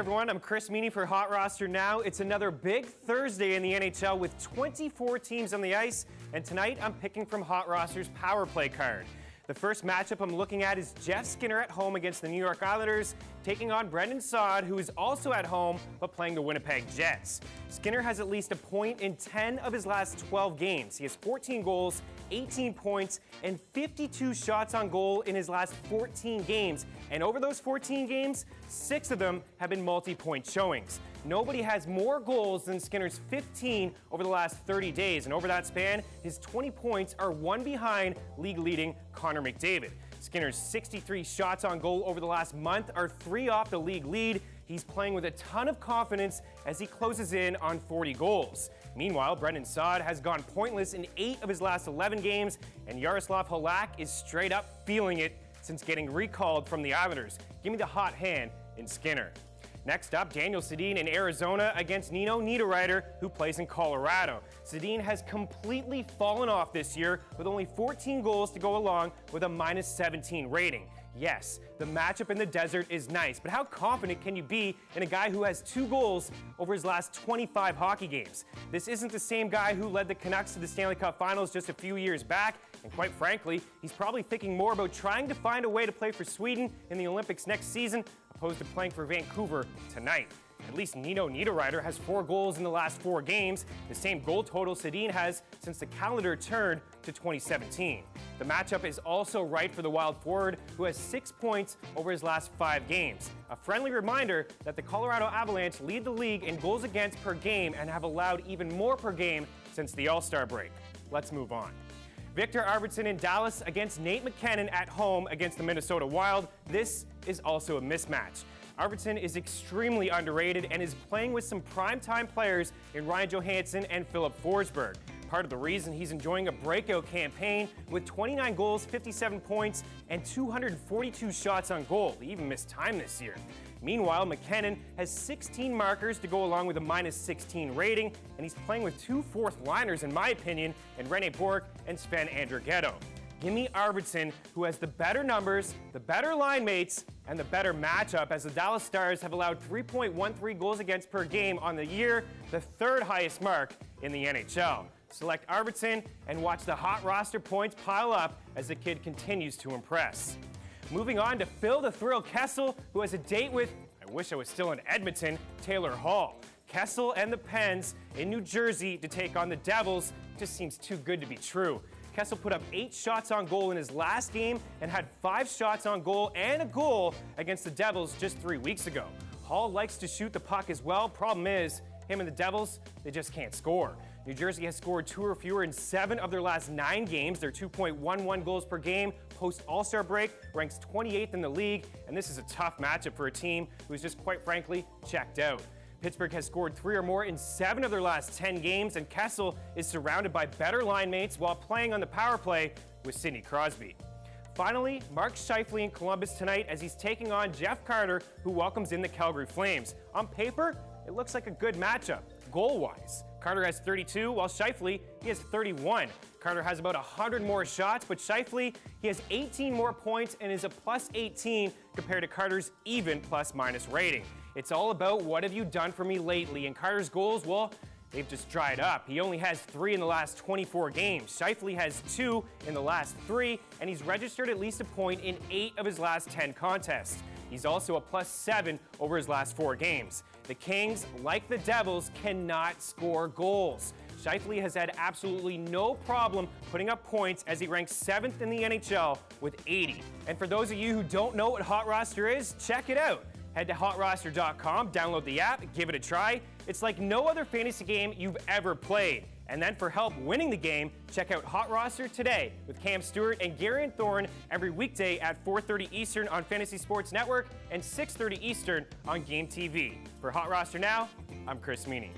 everyone, I'm Chris Meany for Hot Roster Now. It's another big Thursday in the NHL with 24 teams on the ice, and tonight I'm picking from Hot Roster's Power Play card. The first matchup I'm looking at is Jeff Skinner at home against the New York Islanders, taking on Brendan Saad, who is also at home but playing the Winnipeg Jets. Skinner has at least a point in 10 of his last 12 games. He has 14 goals, 18 points, and 52 shots on goal in his last 14 games. And over those 14 games, 6 of them have been multi-point showings. Nobody has more goals than Skinner's 15 over the last 30 days. And over that span, his 20 points are one behind league-leading Connor McDavid. Skinner's 63 shots on goal over the last month are 3 off the league lead. He's playing with a ton of confidence as he closes in on 40 goals. Meanwhile, Brendan Saad has gone pointless in 8 of his last 11 games, and Yaroslav Halak is straight up feeling it since getting recalled from the Islanders. Give me the hot hand in Skinner. Next up, Daniel Sedin in Arizona against Nino Niederreiter, who plays in Colorado. Sedin has completely fallen off this year with only 14 goals to go along with a -17 rating. Yes, the matchup in the desert is nice, but how confident can you be in a guy who has 2 goals over his last 25 hockey games? This isn't the same guy who led the Canucks to the Stanley Cup Finals just a few years back, and quite frankly, he's probably thinking more about trying to find a way to play for Sweden in the Olympics next season, opposed to playing for Vancouver tonight. At least Nino Niederreiter has 4 goals in the last 4 games, the same goal total Sedin has since the calendar turned to 2017. The matchup is also right for the Wild forward, who has 6 points over his last 5 games. A friendly reminder that the Colorado Avalanche lead the league in goals against per game and have allowed even more per game since the All-Star break. Let's move on. Victor Arvidsson in Dallas against Nate McKinnon at home against the Minnesota Wild. This is also a mismatch. Arvidsson is extremely underrated and is playing with some primetime players in Ryan Johansson and Philip Forsberg. Part of the reason he's enjoying a breakout campaign with 29 goals, 57 points, and 242 shots on goal. He even missed time this year. Meanwhile, McKinnon has 16 markers to go along with a -16 rating, and he's playing with 2 fourth-liners, in my opinion, in Rene Bourque and Sven Andrighetto. Give me Arvidsson, who has the better numbers, the better line mates, and the better matchup, as the Dallas Stars have allowed 3.13 goals against per game on the year, the 3rd highest mark in the NHL. Select Arvidsson and watch the Hot Roster points pile up as the kid continues to impress. Moving on to Phil the Thrill Kessel, who has a date with, I wish I was still in Edmonton, Taylor Hall. Kessel and the Pens in New Jersey to take on the Devils just seems too good to be true. Kessel put up 8 shots on goal in his last game and had 5 shots on goal and a goal against the Devils just 3 weeks ago. Hall likes to shoot the puck as well. Problem is, him and the Devils, they just can't score. New Jersey has scored 2 or fewer in 7 of their last 9 games. They're 2.11 goals per game. Post-All-Star break, ranks 28th in the league, and this is a tough matchup for a team who's just, quite frankly, checked out. Pittsburgh has scored 3 or more in 7 of their last 10 games, and Kessel is surrounded by better line mates while playing on the power play with Sidney Crosby. Finally, Mark Scheifele in Columbus tonight as he's taking on Jeff Carter, who welcomes in the Calgary Flames. On paper, it looks like a good matchup, goal-wise. Carter has 32, while Scheifele, he has 31. Carter has about 100 more shots, but Scheifele, he has 18 more points and is a +18 compared to Carter's even plus-minus rating. It's all about what have you done for me lately, and Carter's goals, well, they've just dried up. He only has 3 in the last 24 games. Scheifele has 2 in the last 3, and he's registered at least a point in 8 of his last 10 contests. He's also a +7 over his last 4 games. The Kings, like the Devils, cannot score goals. Scheifele has had absolutely no problem putting up points as he ranks 7th in the NHL with 80. And for those of you who don't know what Hot Roster is, check it out. Head to HotRoster.com, download the app, give it a try. It's like no other fantasy game you've ever played. And then for help winning the game, check out Hot Roster today with Cam Stewart and Gary Thorne every weekday at 4:30 Eastern on Fantasy Sports Network and 6:30 Eastern on Game TV. For Hot Roster Now, I'm Chris Meany.